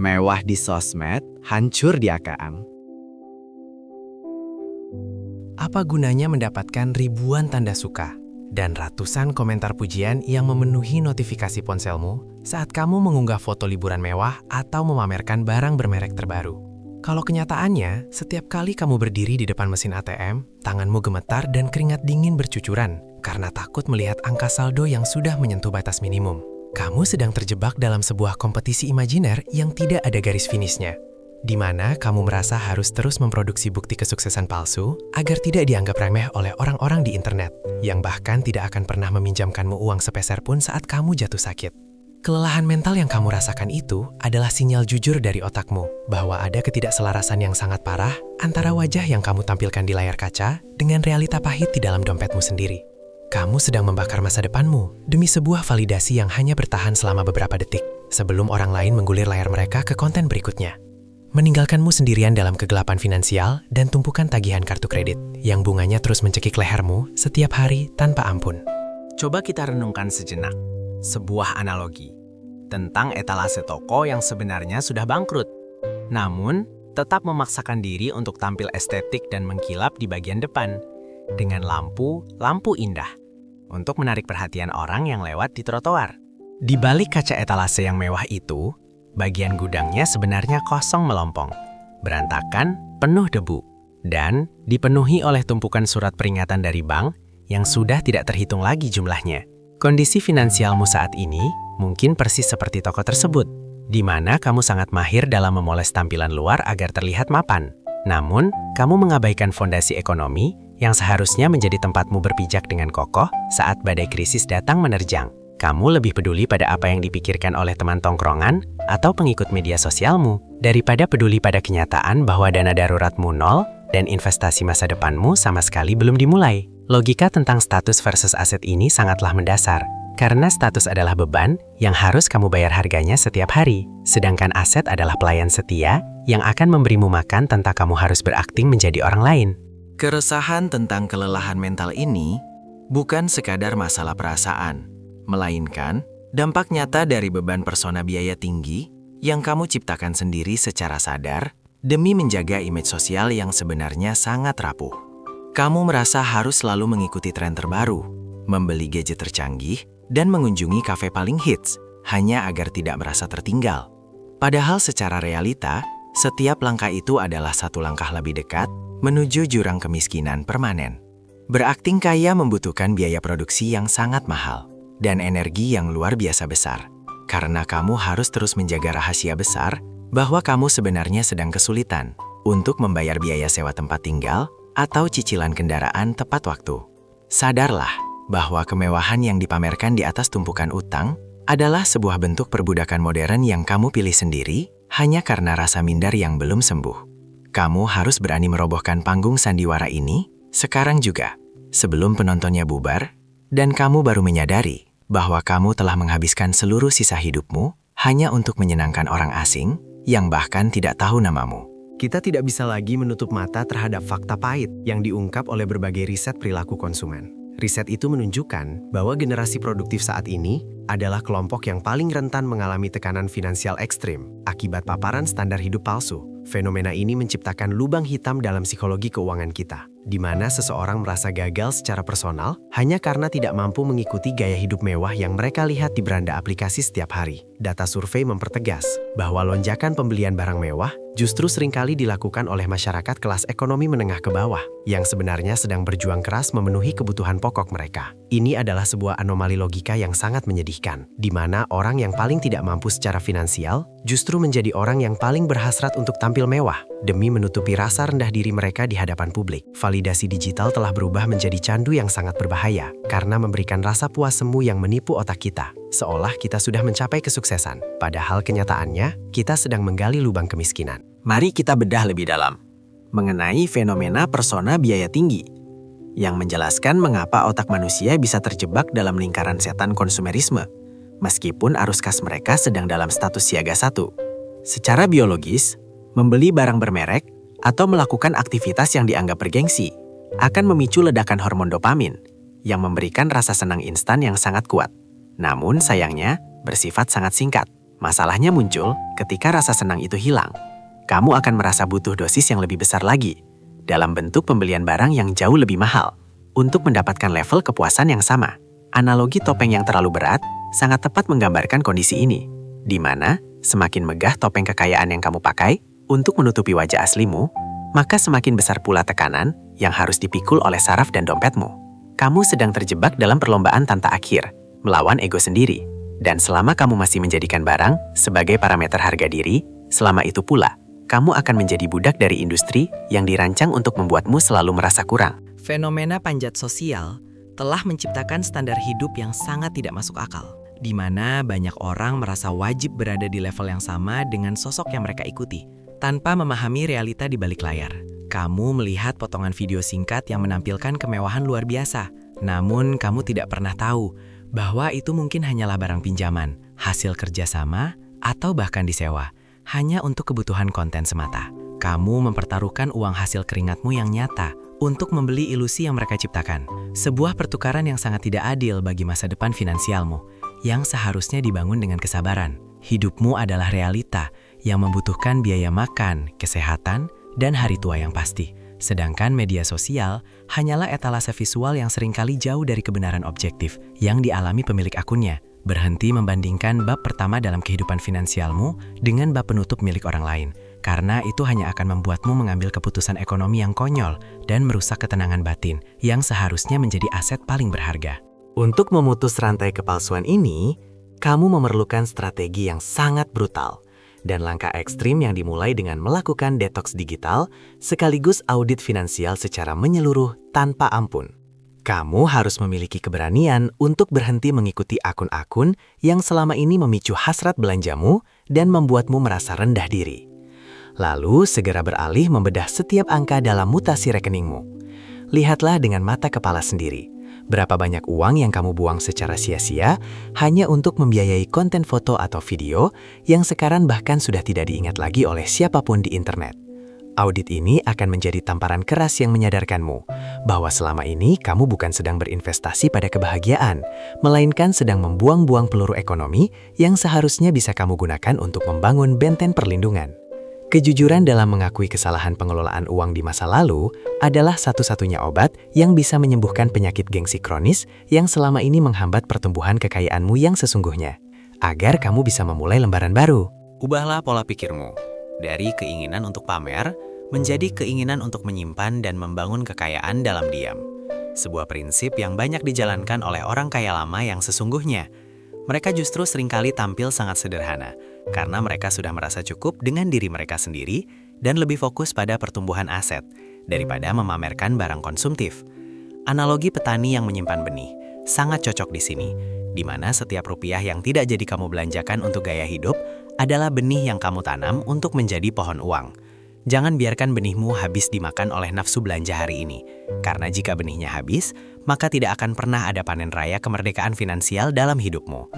Mewah di sosmed, hancur di AKM. Apa gunanya mendapatkan ribuan tanda suka dan ratusan komentar pujian yang memenuhi notifikasi ponselmu saat kamu mengunggah foto liburan mewah atau memamerkan barang bermerek terbaru? Kalau kenyataannya, setiap kali kamu berdiri di depan mesin ATM, tanganmu gemetar dan keringat dingin bercucuran karena takut melihat angka saldo yang sudah menyentuh batas minimum. Kamu sedang terjebak dalam sebuah kompetisi imajiner yang tidak ada garis finishnya, di mana kamu merasa harus terus memproduksi bukti kesuksesan palsu agar tidak dianggap remeh oleh orang-orang di internet, yang bahkan tidak akan pernah meminjamkanmu uang sepeser pun saat kamu jatuh sakit. Kelelahan mental yang kamu rasakan itu adalah sinyal jujur dari otakmu bahwa ada ketidakselarasan yang sangat parah antara wajah yang kamu tampilkan di layar kaca dengan realita pahit di dalam dompetmu sendiri. Kamu sedang membakar masa depanmu demi sebuah validasi yang hanya bertahan selama beberapa detik sebelum orang lain menggulir layar mereka ke konten berikutnya. Meninggalkanmu sendirian dalam kegelapan finansial dan tumpukan tagihan kartu kredit yang bunganya terus mencekik lehermu setiap hari tanpa ampun. Coba kita renungkan sejenak. Sebuah analogi tentang etalase toko yang sebenarnya sudah bangkrut, namun tetap memaksakan diri untuk tampil estetik dan mengkilap di bagian depan dengan lampu indah untuk menarik perhatian orang yang lewat di trotoar. Di balik kaca etalase yang mewah itu, bagian gudangnya sebenarnya kosong melompong, berantakan, penuh debu, dan dipenuhi oleh tumpukan surat peringatan dari bank yang sudah tidak terhitung lagi jumlahnya. Kondisi finansialmu saat ini mungkin persis seperti toko tersebut, di mana kamu sangat mahir dalam memoles tampilan luar agar terlihat mapan. Namun, kamu mengabaikan fondasi ekonomi yang seharusnya menjadi tempatmu berpijak dengan kokoh saat badai krisis datang menerjang. Kamu lebih peduli pada apa yang dipikirkan oleh teman tongkrongan atau pengikut media sosialmu, daripada peduli pada kenyataan bahwa dana daruratmu nol dan investasi masa depanmu sama sekali belum dimulai. Logika tentang status versus aset ini sangatlah mendasar, karena status adalah beban yang harus kamu bayar harganya setiap hari, sedangkan aset adalah pelayan setia yang akan memberimu makan tanpa kamu harus berakting menjadi orang lain. Keresahan tentang kelelahan mental ini bukan sekadar masalah perasaan, melainkan dampak nyata dari beban persona biaya tinggi yang kamu ciptakan sendiri secara sadar demi menjaga image sosial yang sebenarnya sangat rapuh. Kamu merasa harus selalu mengikuti tren terbaru, membeli gadget tercanggih, dan mengunjungi kafe paling hits hanya agar tidak merasa tertinggal. Padahal secara realita, setiap langkah itu adalah satu langkah lebih dekat menuju jurang kemiskinan permanen. Berakting kaya membutuhkan biaya produksi yang sangat mahal dan energi yang luar biasa besar, karena kamu harus terus menjaga rahasia besar bahwa kamu sebenarnya sedang kesulitan untuk membayar biaya sewa tempat tinggal atau cicilan kendaraan tepat waktu. Sadarlah bahwa kemewahan yang dipamerkan di atas tumpukan utang adalah sebuah bentuk perbudakan modern yang kamu pilih sendiri hanya karena rasa minder yang belum sembuh. Kamu harus berani merobohkan panggung sandiwara ini sekarang juga, sebelum penontonnya bubar, dan kamu baru menyadari bahwa kamu telah menghabiskan seluruh sisa hidupmu hanya untuk menyenangkan orang asing yang bahkan tidak tahu namamu. Kita tidak bisa lagi menutup mata terhadap fakta pahit yang diungkap oleh berbagai riset perilaku konsumen. Riset itu menunjukkan bahwa generasi produktif saat ini adalah kelompok yang paling rentan mengalami tekanan finansial ekstrim akibat paparan standar hidup palsu. Fenomena ini menciptakan lubang hitam dalam psikologi keuangan kita, di mana seseorang merasa gagal secara personal hanya karena tidak mampu mengikuti gaya hidup mewah yang mereka lihat di beranda aplikasi setiap hari. Data survei mempertegas bahwa lonjakan pembelian barang mewah justru seringkali dilakukan oleh masyarakat kelas ekonomi menengah ke bawah yang sebenarnya sedang berjuang keras memenuhi kebutuhan pokok mereka. Ini adalah sebuah anomali logika yang sangat menyedihkan, di mana orang yang paling tidak mampu secara finansial justru menjadi orang yang paling berhasrat untuk tampil mewah demi menutupi rasa rendah diri mereka di hadapan publik. Validasi digital telah berubah menjadi candu yang sangat berbahaya karena memberikan rasa puas semu yang menipu otak kita, seolah kita sudah mencapai kesuksesan. Padahal kenyataannya, kita sedang menggali lubang kemiskinan. Mari kita bedah lebih dalam mengenai fenomena persona biaya tinggi yang menjelaskan mengapa otak manusia bisa terjebak dalam lingkaran setan konsumerisme, meskipun arus kas mereka sedang dalam status siaga 1. Secara biologis, membeli barang bermerek atau melakukan aktivitas yang dianggap bergengsi akan memicu ledakan hormon dopamin yang memberikan rasa senang instan yang sangat kuat. Namun sayangnya, bersifat sangat singkat. Masalahnya muncul ketika rasa senang itu hilang. Kamu akan merasa butuh dosis yang lebih besar lagi, dalam bentuk pembelian barang yang jauh lebih mahal, untuk mendapatkan level kepuasan yang sama. Analogi topeng yang terlalu berat sangat tepat menggambarkan kondisi ini, di mana semakin megah topeng kekayaan yang kamu pakai untuk menutupi wajah aslimu, maka semakin besar pula tekanan yang harus dipikul oleh saraf dan dompetmu. Kamu sedang terjebak dalam perlombaan tanpa akhir, melawan ego sendiri. Dan selama kamu masih menjadikan barang sebagai parameter harga diri, selama itu pula, kamu akan menjadi budak dari industri yang dirancang untuk membuatmu selalu merasa kurang. Fenomena panjat sosial telah menciptakan standar hidup yang sangat tidak masuk akal, di mana banyak orang merasa wajib berada di level yang sama dengan sosok yang mereka ikuti, tanpa memahami realita di balik layar. Kamu melihat potongan video singkat yang menampilkan kemewahan luar biasa, namun kamu tidak pernah tahu bahwa itu mungkin hanyalah barang pinjaman, hasil kerjasama, atau bahkan disewa, hanya untuk kebutuhan konten semata. Kamu mempertaruhkan uang hasil keringatmu yang nyata untuk membeli ilusi yang mereka ciptakan. Sebuah pertukaran yang sangat tidak adil bagi masa depan finansialmu, yang seharusnya dibangun dengan kesabaran. Hidupmu adalah realita yang membutuhkan biaya makan, kesehatan, dan hari tua yang pasti. Sedangkan media sosial hanyalah etalase visual yang seringkali jauh dari kebenaran objektif yang dialami pemilik akunnya. Berhenti membandingkan bab pertama dalam kehidupan finansialmu dengan bab penutup milik orang lain, karena itu hanya akan membuatmu mengambil keputusan ekonomi yang konyol dan merusak ketenangan batin yang seharusnya menjadi aset paling berharga. Untuk memutus rantai kepalsuan ini, kamu memerlukan strategi yang sangat brutal dan langkah ekstrim yang dimulai dengan melakukan detoks digital sekaligus audit finansial secara menyeluruh tanpa ampun. Kamu harus memiliki keberanian untuk berhenti mengikuti akun-akun yang selama ini memicu hasrat belanjamu dan membuatmu merasa rendah diri. Lalu segera beralih membedah setiap angka dalam mutasi rekeningmu. Lihatlah dengan mata kepala sendiri. Berapa banyak uang yang kamu buang secara sia-sia hanya untuk membiayai konten foto atau video yang sekarang bahkan sudah tidak diingat lagi oleh siapapun di internet. Audit ini akan menjadi tamparan keras yang menyadarkanmu bahwa selama ini kamu bukan sedang berinvestasi pada kebahagiaan, melainkan sedang membuang-buang peluru ekonomi yang seharusnya bisa kamu gunakan untuk membangun benteng perlindungan. Kejujuran dalam mengakui kesalahan pengelolaan uang di masa lalu adalah satu-satunya obat yang bisa menyembuhkan penyakit gengsi kronis yang selama ini menghambat pertumbuhan kekayaanmu yang sesungguhnya, agar kamu bisa memulai lembaran baru. Ubahlah pola pikirmu dari keinginan untuk pamer menjadi keinginan untuk menyimpan dan membangun kekayaan dalam diam. Sebuah prinsip yang banyak dijalankan oleh orang kaya lama yang sesungguhnya. Mereka justru seringkali tampil sangat sederhana, karena mereka sudah merasa cukup dengan diri mereka sendiri dan lebih fokus pada pertumbuhan aset daripada memamerkan barang konsumtif. Analogi petani yang menyimpan benih sangat cocok di sini, di mana setiap rupiah yang tidak jadi kamu belanjakan untuk gaya hidup adalah benih yang kamu tanam untuk menjadi pohon uang. Jangan biarkan benihmu habis dimakan oleh nafsu belanja hari ini, karena jika benihnya habis, maka tidak akan pernah ada panen raya kemerdekaan finansial dalam hidupmu.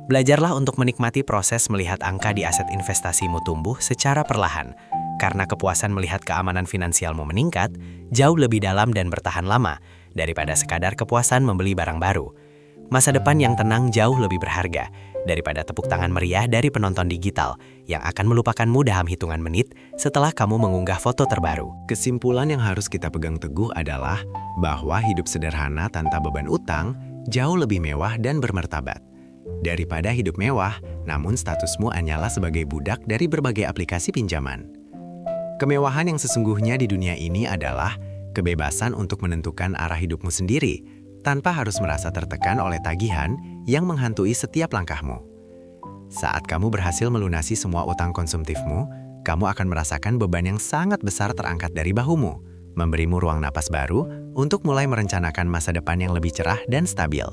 Belajarlah untuk menikmati proses melihat angka di aset investasimu tumbuh secara perlahan, karena kepuasan melihat keamanan finansialmu meningkat jauh lebih dalam dan bertahan lama daripada sekadar kepuasan membeli barang baru. Masa depan yang tenang jauh lebih berharga daripada tepuk tangan meriah dari penonton digital yang akan melupakanmu dalam hitungan menit setelah kamu mengunggah foto terbaru. Kesimpulan yang harus kita pegang teguh adalah bahwa hidup sederhana tanpa beban utang jauh lebih mewah dan bermartabat daripada hidup mewah namun statusmu hanyalah sebagai budak dari berbagai aplikasi pinjaman. Kemewahan yang sesungguhnya di dunia ini adalah kebebasan untuk menentukan arah hidupmu sendiri tanpa harus merasa tertekan oleh tagihan yang menghantui setiap langkahmu. Saat kamu berhasil melunasi semua utang konsumtifmu, kamu akan merasakan beban yang sangat besar terangkat dari bahumu, memberimu ruang napas baru untuk mulai merencanakan masa depan yang lebih cerah dan stabil.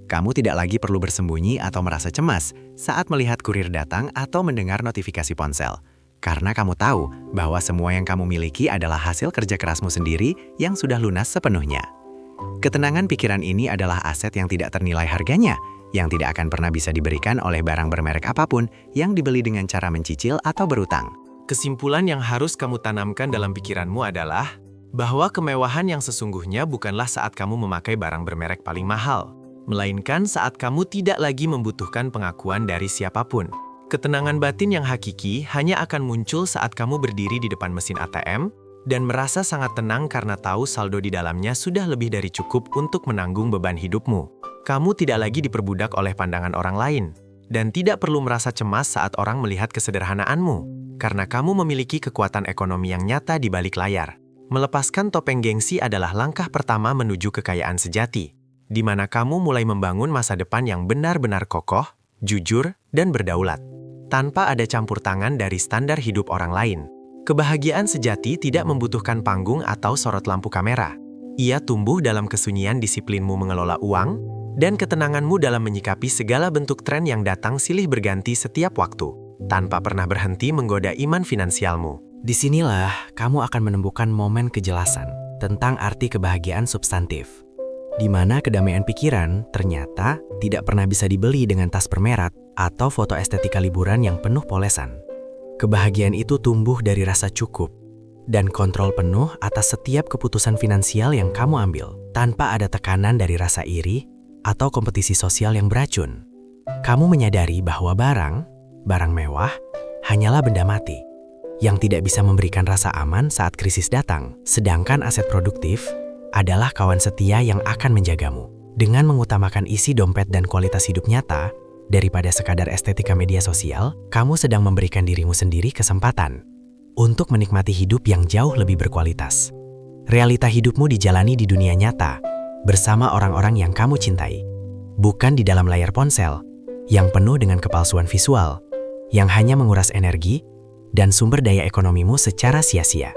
Kamu tidak lagi perlu bersembunyi atau merasa cemas saat melihat kurir datang atau mendengar notifikasi ponsel, karena kamu tahu bahwa semua yang kamu miliki adalah hasil kerja kerasmu sendiri yang sudah lunas sepenuhnya. Ketenangan pikiran ini adalah aset yang tidak ternilai harganya, yang tidak akan pernah bisa diberikan oleh barang bermerek apapun yang dibeli dengan cara mencicil atau berutang. Kesimpulan yang harus kamu tanamkan dalam pikiranmu adalah bahwa kemewahan yang sesungguhnya bukanlah saat kamu memakai barang bermerek paling mahal, melainkan saat kamu tidak lagi membutuhkan pengakuan dari siapapun. Ketenangan batin yang hakiki hanya akan muncul saat kamu berdiri di depan mesin ATM dan merasa sangat tenang karena tahu saldo di dalamnya sudah lebih dari cukup untuk menanggung beban hidupmu. Kamu tidak lagi diperbudak oleh pandangan orang lain, dan tidak perlu merasa cemas saat orang melihat kesederhanaanmu, karena kamu memiliki kekuatan ekonomi yang nyata di balik layar. Melepaskan topeng gengsi adalah langkah pertama menuju kekayaan sejati, di mana kamu mulai membangun masa depan yang benar-benar kokoh, jujur, dan berdaulat, tanpa ada campur tangan dari standar hidup orang lain. Kebahagiaan sejati tidak membutuhkan panggung atau sorot lampu kamera. Ia tumbuh dalam kesunyian disiplinmu mengelola uang, dan ketenanganmu dalam menyikapi segala bentuk tren yang datang silih berganti setiap waktu, tanpa pernah berhenti menggoda iman finansialmu. Disinilah kamu akan menemukan momen kejelasan tentang arti kebahagiaan substantif, di mana kedamaian pikiran ternyata tidak pernah bisa dibeli dengan tas bermerek atau foto estetika liburan yang penuh polesan. Kebahagiaan itu tumbuh dari rasa cukup dan kontrol penuh atas setiap keputusan finansial yang kamu ambil, tanpa ada tekanan dari rasa iri atau kompetisi sosial yang beracun. Kamu menyadari bahwa barang mewah hanyalah benda mati yang tidak bisa memberikan rasa aman saat krisis datang, sedangkan aset produktif adalah kawan setia yang akan menjagamu. Dengan mengutamakan isi dompet dan kualitas hidup nyata daripada sekadar estetika media sosial, kamu sedang memberikan dirimu sendiri kesempatan untuk menikmati hidup yang jauh lebih berkualitas. Realita hidupmu dijalani di dunia nyata bersama orang-orang yang kamu cintai, bukan di dalam layar ponsel yang penuh dengan kepalsuan visual yang hanya menguras energi dan sumber daya ekonomimu secara sia-sia.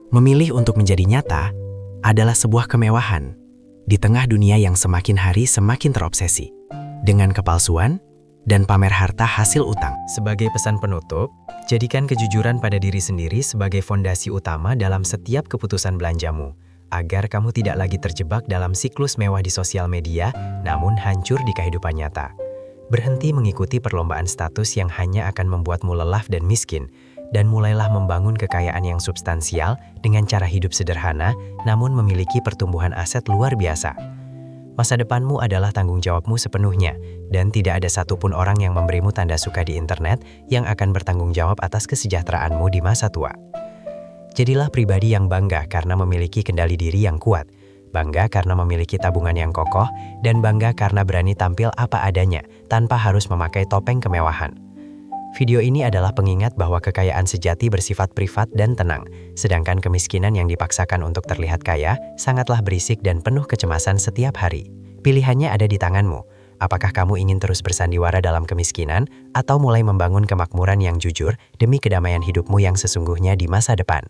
Memilih untuk menjadi nyata adalah sebuah kemewahan di tengah dunia yang semakin hari semakin terobsesi dengan kepalsuan dan pamer harta hasil utang. Sebagai pesan penutup, jadikan kejujuran pada diri sendiri sebagai fondasi utama dalam setiap keputusan belanjamu, agar kamu tidak lagi terjebak dalam siklus mewah di sosial media, namun hancur di kehidupan nyata. Berhenti mengikuti perlombaan status yang hanya akan membuatmu lelah dan miskin, dan mulailah membangun kekayaan yang substansial dengan cara hidup sederhana, namun memiliki pertumbuhan aset luar biasa. Masa depanmu adalah tanggung jawabmu sepenuhnya, dan tidak ada satupun orang yang memberimu tanda suka di internet yang akan bertanggung jawab atas kesejahteraanmu di masa tua. Jadilah pribadi yang bangga karena memiliki kendali diri yang kuat, bangga karena memiliki tabungan yang kokoh, dan bangga karena berani tampil apa adanya tanpa harus memakai topeng kemewahan. Video ini adalah pengingat bahwa kekayaan sejati bersifat privat dan tenang, sedangkan kemiskinan yang dipaksakan untuk terlihat kaya sangatlah berisik dan penuh kecemasan setiap hari. Pilihannya ada di tanganmu. Apakah kamu ingin terus bersandiwara dalam kemiskinan atau mulai membangun kemakmuran yang jujur demi kedamaian hidupmu yang sesungguhnya di masa depan?